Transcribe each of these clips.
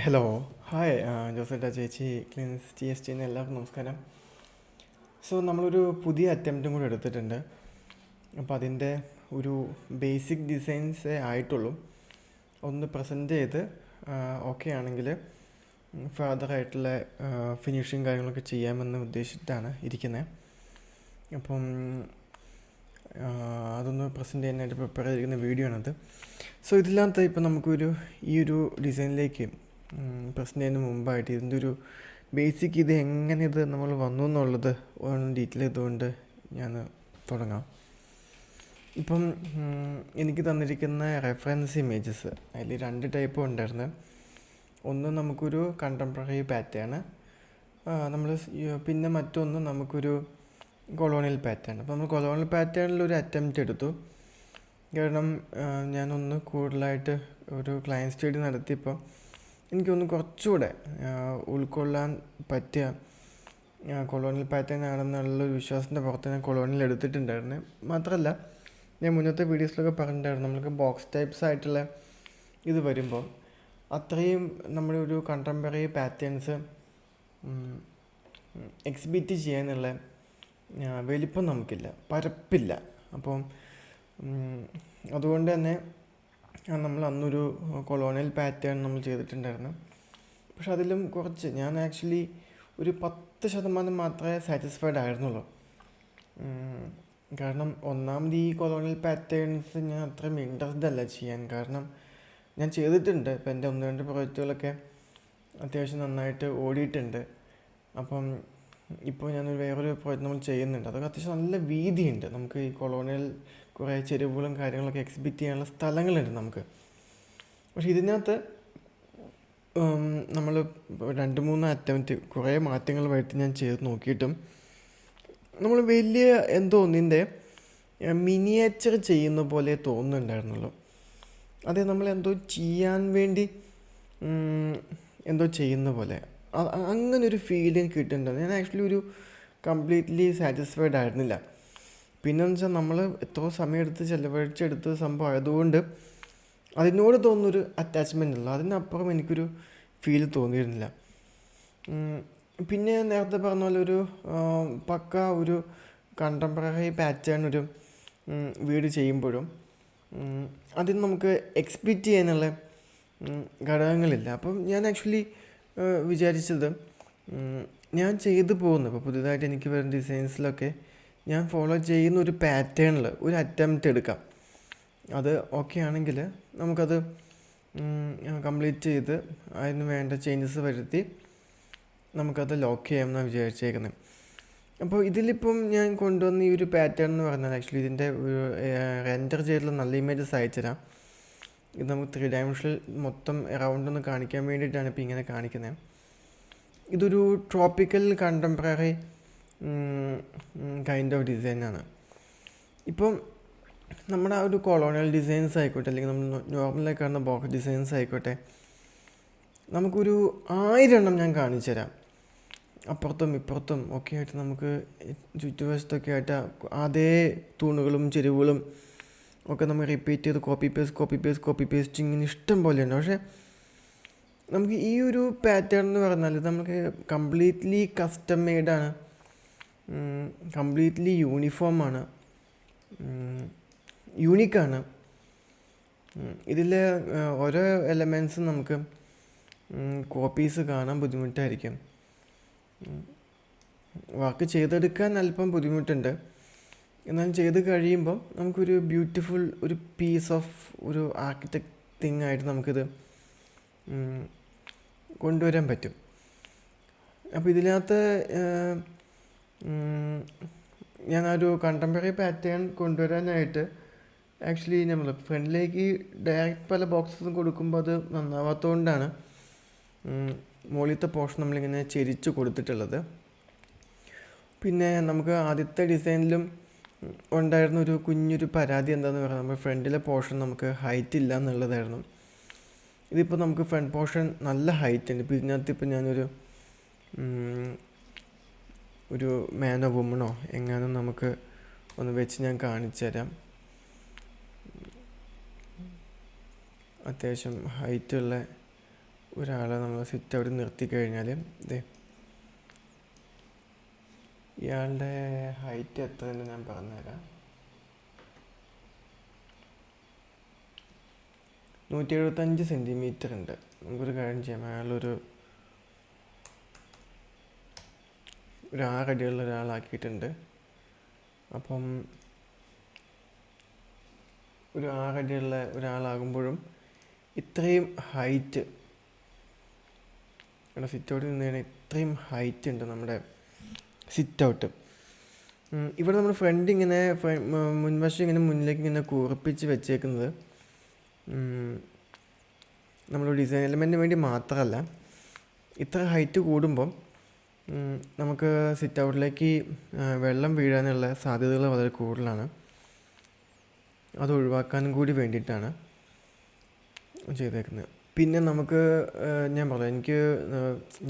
Hello hi ജോസേട്ടാ ചേച്ചി cleanse T S tin എല്ലാവർക്കും നമസ്കാരം. സോ നമ്മളൊരു പുതിയ അറ്റംപ്റ്റും കൂടെ എടുത്തിട്ടുണ്ട്. അപ്പോൾ അതിൻ്റെ ഒരു ബേസിക് ഡിസൈൻസേ ആയിട്ടുള്ളൂ. ഒന്ന് പ്രസൻറ്റ് ചെയ്ത് ഓക്കെ ആണെങ്കിൽ ഫർദറായിട്ടുള്ള ഫിനിഷിങ് കാര്യങ്ങളൊക്കെ ചെയ്യാമെന്ന് ഉദ്ദേശിച്ചിട്ടാണ് ഇരിക്കുന്നത്. അപ്പം അതൊന്ന് പ്രസൻറ്റ് ചെയ്യാനായിട്ട് പ്രിപ്പയർ ചെയ്തിരിക്കുന്ന വീഡിയോ ആണത്. സോ ഇതിനകത്ത് ഇപ്പം നമുക്കൊരു ഈ ഒരു ഡിസൈനിലേക്ക് പ്രസൻറ്റ് ചെയ്യുന്നതിന് മുമ്പായിട്ട് ഇതിൻ്റെ ഒരു ബേസിക് ഇത് എങ്ങനെ ഇത് നമ്മൾ വന്നു എന്നുള്ളത് ഡീറ്റെയിൽ ചെയ്തുകൊണ്ട് ഞാൻ തുടങ്ങാം. ഇപ്പം എനിക്ക് തന്നിരിക്കുന്ന റെഫറൻസ് ഇമേജസ് അതിൽ 2 ടൈപ്പ് ഉണ്ടായിരുന്നു. ഒന്ന് നമുക്കൊരു കണ്ടംപററി പാറ്റേൺ, നമ്മൾ പിന്നെ മറ്റൊന്ന് നമുക്കൊരു കൊളോണിയൽ പാറ്റേൺ. അപ്പോൾ നമ്മൾ കൊളോണിയൽ പാറ്റേണിലൊരു അറ്റംപ്റ്റ് എടുത്തു. കാരണം ഞാനൊന്ന് കൂടുതലായിട്ട് ഒരു ക്ലയൻറ്റ് സ്റ്റഡി നടത്തിയപ്പോൾ എനിക്കൊന്ന് കുറച്ചുകൂടെ ഉൾക്കൊള്ളാൻ പറ്റിയ കൊളോണിയൽ പാറ്റേൺ ആണെന്നുള്ളൊരു വിശ്വാസത്തിൻ്റെ പുറത്ത് ഞാൻ കൊളോണിയൽ എടുത്തിട്ടുണ്ടായിരുന്നു. മാത്രമല്ല ഞാൻ മുന്നത്തെ വീഡിയോസിലൊക്കെ പറഞ്ഞിട്ടുണ്ടായിരുന്നു, നമുക്ക് ബോക്സ് ടൈപ്സ് ആയിട്ടുള്ള ഇത് വരുമ്പോൾ അത്രയും നമ്മുടെ ഒരു കണ്ടംപററി പാറ്റേൺസ് എക്സിബിറ്റ് ചെയ്യാനുള്ള വലിപ്പം നമുക്കില്ല, പരപ്പില്ല. അപ്പം അതുകൊണ്ട് തന്നെ നമ്മൾ അന്നൊരു കൊളോണിയൽ പാറ്റേൺ നമ്മൾ ചെയ്തിട്ടുണ്ടായിരുന്നു. പക്ഷെ അതിലും കുറച്ച് ഞാൻ ആക്ച്വലി ഒരു 10% മാത്രമേ സാറ്റിസ്ഫൈഡ് ആയിരുന്നുള്ളൂ. കാരണം ഒന്നാമത് ഈ കൊളോണിയൽ പാറ്റേൺസ് ഞാൻ അത്രയും ഇൻട്രസ്റ്റ് അല്ല ചെയ്യാൻ. കാരണം ഞാൻ ചെയ്തിട്ടുണ്ട്, ഇപ്പം എൻ്റെ 1-2 പ്രോജക്റ്റുകളൊക്കെ അത്യാവശ്യം നന്നായിട്ട് ഓടിയിട്ടുണ്ട്. അപ്പം ഇപ്പോൾ ഞാനൊരു വേറൊരു പ്രോജക്റ്റ് നമ്മൾ ചെയ്യുന്നുണ്ട്, അതൊക്കെ അത്യാവശ്യം നല്ല വീതിയുണ്ട്. നമുക്ക് ഈ കൊളോണിയൽ കുറേ ചെരുവുകളും കാര്യങ്ങളൊക്കെ എക്സിബിറ്റ് ചെയ്യാനുള്ള സ്ഥലങ്ങളുണ്ട് നമുക്ക്. പക്ഷെ ഇതിനകത്ത് നമ്മൾ 2-3 അറ്റംപ്റ്റ് കുറേ മാറ്റങ്ങൾ വരുത്തി ഞാൻ ചെയ്ത് നോക്കിയിട്ടും നമ്മൾ വലിയ എന്തോ ഒന്നിൻ്റെ മിനിയേച്ചർ ചെയ്യുന്ന പോലെ തോന്നുന്നുണ്ടായിരുന്നുള്ളൂ. അതെ, നമ്മളെന്തോ ചെയ്യാൻ വേണ്ടി എന്തോ ചെയ്യുന്ന പോലെ അങ്ങനൊരു ഫീലിംഗ് കിട്ടുന്നുണ്ട്. ഞാൻ ആക്ച്വലി ഒരു കംപ്ലീറ്റ്ലി സാറ്റിസ്ഫൈഡ് ആയിരുന്നില്ല. പിന്നെന്ന് വെച്ചാൽ നമ്മൾ എത്രയോ സമയമെടുത്ത് ചിലവഴിച്ചെടുത്ത സംഭവം ആയതുകൊണ്ട് അതിനോട് തോന്നുന്നൊരു അറ്റാച്ച്മെൻ്റ് ഉള്ളു. അതിനപ്പുറം എനിക്കൊരു ഫീൽ തോന്നിയിരുന്നില്ല. പിന്നെ നേരത്തെ പറഞ്ഞ പോലെ ഒരു പക്ക ഒരു കണ്ടംപററി പാറ്റേൺ ഒരു വീട് ചെയ്യുമ്പോഴും അതിന് നമുക്ക് എക്സ്പെക്റ്റ് ചെയ്യാനുള്ള ഘടകങ്ങളില്ല. അപ്പം ഞാൻ ആക്ച്വലി വിചാരിച്ചത് ഞാൻ ചെയ്തു പോകുന്നു, ഇപ്പോൾ പുതിയതായിട്ട് എനിക്ക് വരുന്ന ഡിസൈൻസിലൊക്കെ ഞാൻ ഫോളോ ചെയ്യുന്ന ഒരു പാറ്റേണിൽ ഒരു അറ്റംപ്റ്റ് എടുക്കാം. അത് ഓക്കെ ആണെങ്കിൽ നമുക്കത് കംപ്ലീറ്റ് ചെയ്ത് അതിന് വേണ്ട ചേഞ്ചസ് വരുത്തി നമുക്കത് ലോക്ക് ചെയ്യാമെന്നാണ് വിചാരിച്ചേക്കുന്നത്. അപ്പോൾ ഇതിലിപ്പം ഞാൻ കൊണ്ടുവന്ന ഈ ഒരു പാറ്റേൺ എന്ന് പറഞ്ഞാൽ ആക്ച്വലി ഇതിൻ്റെ ഒരു റെൻഡർ ചെയ്തിട്ടുള്ള നല്ല ഇമേജസ് അയച്ചുതരാം. ഇത് നമുക്ക് 3 ഡയമെൻഷനിൽ മൊത്തം അറൗണ്ട് ഒന്ന് കാണിക്കാൻ വേണ്ടിയിട്ടാണ് ഇപ്പോൾ ഇങ്ങനെ കാണിക്കുന്നത്. ഇതൊരു ട്രോപ്പിക്കൽ കണ്ടംപററി കൈൻഡ് ഓഫ് ഡിസൈനാണ്. ഇപ്പം നമ്മുടെ ആ ഒരു കൊളോണിയൽ ഡിസൈൻസ് ആയിക്കോട്ടെ, അല്ലെങ്കിൽ നമ്മൾ നോർമലായി കാണുന്ന ബോക്സ് ഡിസൈൻസ് ആയിക്കോട്ടെ, നമുക്കൊരു 1000 എണ്ണം ഞാൻ കാണിച്ചു തരാം. അപ്പുറത്തും ഇപ്പുറത്തും ഒക്കെ ആയിട്ട് നമുക്ക് ചുറ്റുവശത്തൊക്കെ ആയിട്ട് അതേ തൂണുകളും ചെരുവുകളും ഒക്കെ നമ്മൾ റിപ്പീറ്റ് ചെയ്ത് കോപ്പി പേസ്റ്റ് ഇങ്ങനെ ഇഷ്ടം പോലെയുണ്ട്. പക്ഷേ നമുക്ക് ഈ ഒരു പാറ്റേൺ എന്ന് പറഞ്ഞാൽ നമുക്ക് കംപ്ലീറ്റ്ലി കസ്റ്റം മെയ്ഡാണ്, കംപ്ലീറ്റ്ലി യൂണിഫോമാണ്, യൂണിക്കാണ്. ഇതിൽ ഓരോ എലമെൻറ്റ്സും നമുക്ക് കോപ്പീസ് കാണാൻ ബുദ്ധിമുട്ടായിരിക്കും. വർക്ക് ചെയ്തെടുക്കാൻ അല്പം ബുദ്ധിമുട്ടുണ്ട്. എന്നാലും ചെയ്ത് കഴിയുമ്പം നമുക്കൊരു ബ്യൂട്ടിഫുൾ ഒരു പീസ് ഓഫ് ഒരു ആർക്കിടെക്ട് തിങ് ആയിട്ട് നമുക്കിത് കൊണ്ടുവരാൻ പറ്റും. അപ്പോൾ ഇതിനകത്ത് ഞാനൊരു കണ്ടംപററി പാറ്റേൺ കൊണ്ടുവരാനായിട്ട് ആക്ച്വലി നമ്മൾ ഫ്രണ്ടിലേക്ക് ഡയറക്റ്റ് പല ബോക്സസും കൊടുക്കുമ്പോൾ അത് നന്നാവാത്തതുകൊണ്ടാണ് മുകളിലത്തെ പോർഷൻ നമ്മളിങ്ങനെ ചെരിച്ച് കൊടുത്തിട്ടുള്ളത്. പിന്നെ നമുക്ക് ആദ്യത്തെ ഡിസൈനിലും ഉണ്ടായിരുന്ന ഒരു കുഞ്ഞൊരു പരാതി എന്താണെന്ന് പറഞ്ഞാൽ നമ്മൾ ഫ്രണ്ടിലെ പോർഷൻ നമുക്ക് ഹൈറ്റ് ഇല്ല എന്നുള്ളതായിരുന്നു. ഇതിപ്പോൾ നമുക്ക് ഫ്രണ്ട് പോർഷൻ നല്ല ഹൈറ്റ് ഉണ്ട്. ഇപ്പോൾ ഇതിനകത്ത് ഇപ്പോൾ ഞാനൊരു ഒരു മാനോ വുമണോ എങ്ങാനും നമുക്ക് ഒന്ന് വെച്ച് ഞാൻ കാണിച്ചു തരാം. അത്യാവശ്യം ഹൈറ്റുള്ള ഒരാളെ നമ്മൾ സിറ്റ് ഔട്ട് നിർത്തി കഴിഞ്ഞാൽ ഇതേ ഇയാളുടെ ഹൈറ്റ് എത്രയെന്ന് ഞാൻ പറഞ്ഞുതരാം. 175 സെൻറ്റിമീറ്റർ ഉണ്ട്. നമുക്കൊരു കാര്യം ചെയ്യാം, അയാളൊരു 6 അടിയുള്ള ഒരാളാക്കിയിട്ടുണ്ട്. അപ്പം ഒരു 6 അടിയുള്ള ഒരാളാകുമ്പോഴും ഇത്രയും ഹൈറ്റ്, ഇവിടെ സിറ്റ് ഔട്ടിൽ നിന്ന് കഴിഞ്ഞാൽ ഇത്രയും ഹൈറ്റ് ഉണ്ട് നമ്മുടെ സിറ്റ് ഔട്ട്. ഇവിടെ നമ്മൾ ഫ്രണ്ട് ഇങ്ങനെ മുൻവശം ഇങ്ങനെ മുന്നിലേക്ക് ഇങ്ങനെ കൂർപ്പിച്ച് വെച്ചേക്കുന്നത് നമ്മൾ ഡിസൈൻ എലമെൻറ്റിന് വേണ്ടി മാത്രമല്ല. ഇത്ര ഹൈറ്റ് കൂടുമ്പം നമുക്ക് സിറ്റ് ഔട്ടിലേക്ക് വെള്ളം വീഴാനുള്ള സാധ്യതകൾ വളരെ കൂടുതലാണ്. അത് ഒഴിവാക്കാനും കൂടി വേണ്ടിയിട്ടാണ് ചെയ്തേക്കുന്നത്. പിന്നെ നമുക്ക് ഞാൻ പറയാം,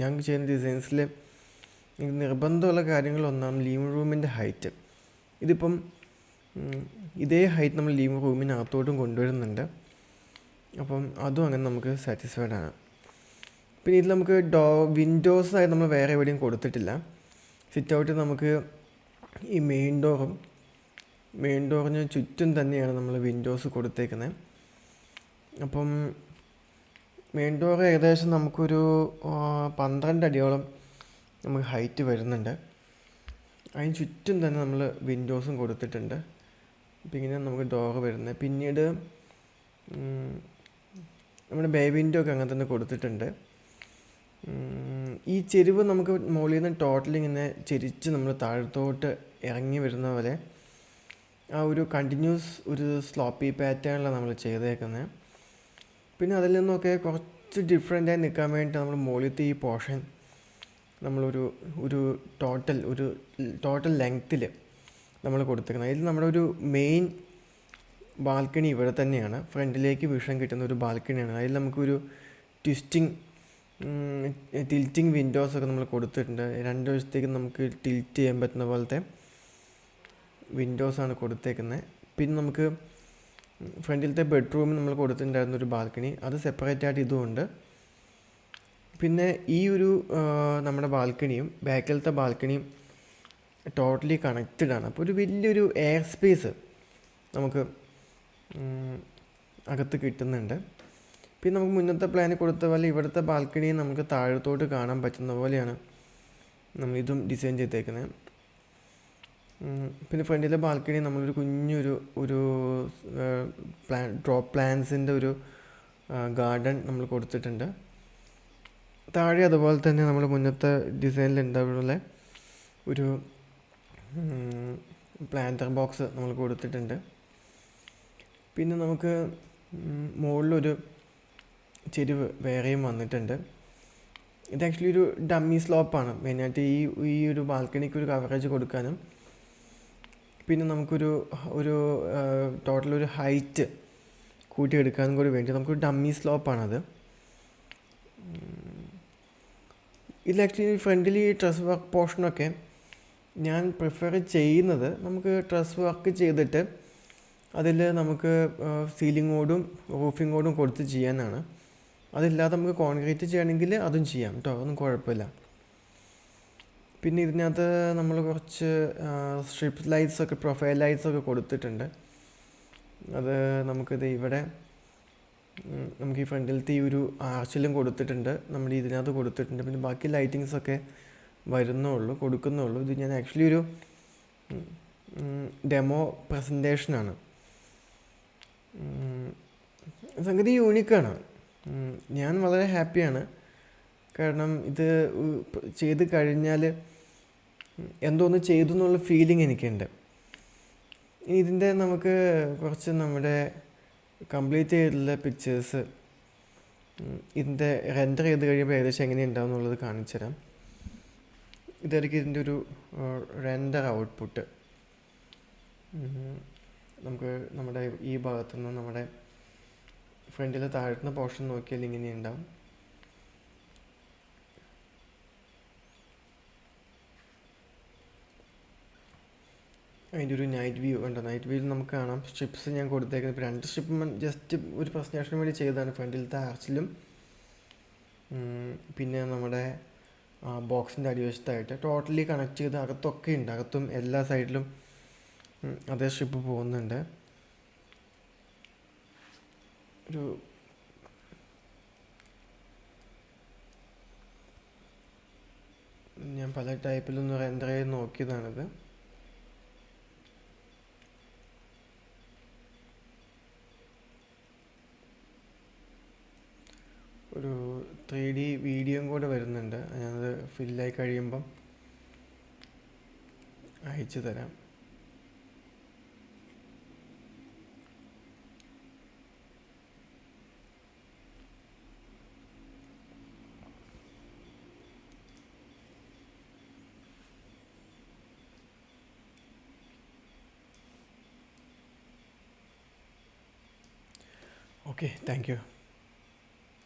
ഞാൻ ചെയ്യുന്ന ഡിസൈൻസിൽ എനിക്ക് നിർബന്ധമുള്ള കാര്യങ്ങളൊന്നാണ് ലിവിങ് റൂമിൻ്റെ ഹൈറ്റ്. ഇതിപ്പം ഇതേ ഹൈറ്റ് നമ്മൾ ലിവിങ് റൂമിനകത്തോട്ടും കൊണ്ടുവരുന്നുണ്ട്. അപ്പം അതും അങ്ങനെ നമുക്ക് സാറ്റിസ്ഫൈഡ് ആണ്. പിന്നെ ഇതിൽ നമുക്ക് വിൻഡോസായി നമ്മൾ വേറെ എവിടെയും കൊടുത്തിട്ടില്ല. സിറ്റ് ഔട്ട് നമുക്ക് ഈ മെയിൻ ഡോറിന് ചുറ്റും തന്നെയാണ് നമ്മൾ വിൻഡോസ് കൊടുത്തേക്കുന്നത്. അപ്പം മെയിൻ ഡോർ ഏകദേശം നമുക്കൊരു 12 അടിയോളം നമുക്ക് ഹൈറ്റ് വരുന്നുണ്ട്. അതിന് ചുറ്റും തന്നെ നമ്മൾ വിൻഡോസും കൊടുത്തിട്ടുണ്ട്. അപ്പം ഇങ്ങനെ നമുക്ക് ഡോറ് വരുന്നത്. പിന്നീട് നമ്മുടെ ബേ വിൻഡോ ഒക്കെ അങ്ങനെ തന്നെ കൊടുത്തിട്ടുണ്ട്. ഈ ചെരിവ് നമുക്ക് മുകളിൽ നിന്ന് ടോട്ടലി ഇങ്ങനെ ചെരിച്ച് നമ്മൾ താഴത്തോട്ട് ഇറങ്ങി വരുന്ന പോലെ ആ ഒരു കണ്ടിന്യൂസ് ഒരു സ്ലോപ്പി പാറ്റേണിലാണ് നമ്മൾ ചെയ്തേക്കുന്നത്. പിന്നെ അതിൽ നിന്നൊക്കെ കുറച്ച് ഡിഫറെൻ്റായി നിൽക്കാൻ വേണ്ടി നമ്മൾ മുകളിലത്തെ ഈ പോർഷൻ നമ്മളൊരു ടോട്ടൽ ലെങ്ത്തിൽ നമ്മൾ കൊടുത്തേക്കുന്നത്. അതിൽ നമ്മുടെ ഒരു മെയിൻ ബാൽക്കണി ഇവിടെ തന്നെയാണ്, ഫ്രണ്ടിലേക്ക് വിഷൻ കിട്ടുന്ന ഒരു ബാൽക്കണിയാണ്. അതിൽ നമുക്കൊരു ടിൽറ്റിങ് വിൻഡോസൊക്കെ നമ്മൾ കൊടുത്തിട്ടുണ്ട്. 2 വശത്തേക്ക് നമുക്ക് ടിൽറ്റ് ചെയ്യാൻ പറ്റുന്ന പോലത്തെ വിൻഡോസാണ് കൊടുത്തേക്കുന്നത്. പിന്നെ നമുക്ക് ഫ്രണ്ടിലത്തെ ബെഡ്റൂമിൽ നമ്മൾ കൊടുത്തിട്ടുണ്ടായിരുന്ന ഒരു ബാൽക്കണി, അത് സെപ്പറേറ്റ് ആയിട്ട് ഇതുമുണ്ട്. പിന്നെ ഈ ഒരു നമ്മുടെ ബാൽക്കണിയും ബാക്കിലത്തെ ബാൽക്കണിയും ടോട്ടലി കണക്റ്റഡ് ആണ്. അപ്പോൾ ഒരു വലിയൊരു എയർ സ്പേസ് നമുക്ക് അകത്ത് കിട്ടുന്നുണ്ട്. പിന്നെ നമുക്ക് മുന്നത്തെ പ്ലാനിൽ കൊടുത്ത പോലെ ഇവിടുത്തെ ബാൽക്കണി നമുക്ക് താഴത്തോട്ട് കാണാൻ പറ്റുന്ന പോലെയാണ് നമ്മളിതും ഡിസൈൻ ചെയ്തേക്കുന്നത്. പിന്നെ ഫ്രണ്ടിലെ ബാൽക്കണി നമ്മളൊരു കുഞ്ഞൊരു ഡ്രോപ്പ് പ്ലാന്റ്സിൻ്റെ ഒരു ഗാർഡൻ നമ്മൾ കൊടുത്തിട്ടുണ്ട്. താഴെ അതുപോലെ തന്നെ നമ്മൾ മുന്നത്തെ ഡിസൈനിൽ ഉണ്ടാവുള്ള ഒരു പ്ലാന്റർ ബോക്സ് നമ്മൾ കൊടുത്തിട്ടുണ്ട്. പിന്നെ നമുക്ക് മുകളിലൊരു ചെരിവ് വേറെയും വന്നിട്ടുണ്ട്. ഇത് ആക്ച്വലി ഒരു ഡമ്മി സ്ലോപ്പാണ്. മെയിനായിട്ട് ഈ ഒരു ബാൽക്കണിക്ക് ഒരു കവറേജ് കൊടുക്കാനും പിന്നെ നമുക്കൊരു ടോട്ടൽ ഒരു ഹൈറ്റ് കൂട്ടിയെടുക്കാനും കൂടി വേണ്ടി നമുക്കൊരു ഡമ്മി സ്ലോപ്പാണത്. ഇതിൽ ആക്ച്വലി ഫ്രണ്ടിൽ ഈ ട്രസ് വർക്ക് പോർഷനൊക്കെ ഞാൻ പ്രിഫർ ചെയ്യുന്നത് നമുക്ക് ട്രസ് വർക്ക് ചെയ്തിട്ട് അതിൽ നമുക്ക് സീലിങ്ങോടും റൂഫിങ്ങോടും കൊടുത്ത് ചെയ്യാനാണ്. അതില്ലാതെ നമുക്ക് കോൺക്രീറ്റ് ചെയ്യണമെങ്കിൽ അതും ചെയ്യാം കേട്ടോ, അതൊന്നും കുഴപ്പമില്ല. പിന്നെ ഇതിനകത്ത് നമ്മൾ കുറച്ച് സ്ട്രിപ്പ് ലൈറ്റ്സൊക്കെ പ്രൊഫൈൽ ലൈറ്റ്സൊക്കെ കൊടുത്തിട്ടുണ്ട്. അത് നമുക്കിത് ഇവിടെ നമുക്ക് ഈ ഫ്രണ്ടിലത്തെ ഈ ഒരു ആർച്ചിലും കൊടുത്തിട്ടുണ്ട്, നമ്മുടെ ഇതിനകത്ത് കൊടുത്തിട്ടുണ്ട്. പിന്നെ ബാക്കി ലൈറ്റിങ്സൊക്കെ കൊടുക്കുന്നുള്ളൂ. ഇത് ഞാൻ ആക്ച്വലി ഒരു ഡെമോ പ്രസൻറ്റേഷനാണ്. സംഗതി യൂണിക്കാണ്. ഞാൻ വളരെ ഹാപ്പിയാണ്. കാരണം ഇത് ചെയ്ത് കഴിഞ്ഞാൽ എന്തോന്ന് ചെയ്തു എന്നുള്ള ഫീലിംഗ് എനിക്കുണ്ട്. ഇതിൻ്റെ നമുക്ക് കുറച്ച് നമ്മുടെ കംപ്ലീറ്റ് ചെയ്തിട്ടുള്ള പിക്ചേഴ്സ് ഇതിൻ്റെ റെൻഡർ ചെയ്ത് കഴിയുമ്പോൾ ഏകദേശം എങ്ങനെയുണ്ടാവും എന്നുള്ളത് കാണിച്ചു തരാം. ഇതായിരിക്കും ഇതിൻ്റെ ഒരു റെൻഡർ ഔട്ട്പുട്ട്. നമുക്ക് നമ്മുടെ ഈ ഭാഗത്തുനിന്ന് നമ്മുടെ ഫ്രണ്ടിലെ താഴ്ത്തുന്ന പോർഷൻ നോക്കിയാൽ ഇങ്ങനെ ഉണ്ടാവും. അതിൻ്റെ ഒരു നൈറ്റ് വ്യൂ ഉണ്ട്. നൈറ്റ് വ്യൂവിൽ നമുക്ക് കാണാം സ്ട്രിപ്സ് ഞാൻ കൊടുത്തേക്കുന്നത്. ഇപ്പോൾ 2 സ്ട്രിപ്പ് ജസ്റ്റ് ഒരു പ്രസൻറ്റേഷന് വേണ്ടി ചെയ്തതാണ്. ഫ്രണ്ടിലത്തെ ആർച്ചിലും പിന്നെ നമ്മുടെ ബോക്സിൻ്റെ അടിവശത്തായിട്ട് ടോട്ടലി കണക്ട് ചെയ്ത് അകത്തൊക്കെ ഉണ്ട്, അകത്തും എല്ലാ സൈഡിലും അതേ സ്ട്രിപ്പ് പോകുന്നുണ്ട്. ഒരു ഞാൻ പല ടൈപ്പിലൊന്ന് റെൻഡർ ചെയ്ത് നോക്കിയതാണിത്. ഒരു 3D വീഡിയോയും കൂടെ വരുന്നുണ്ട്, ഞാനത് ഫില്ലായി കഴിയുമ്പം അയച്ചു തരാം. Okay, thank you.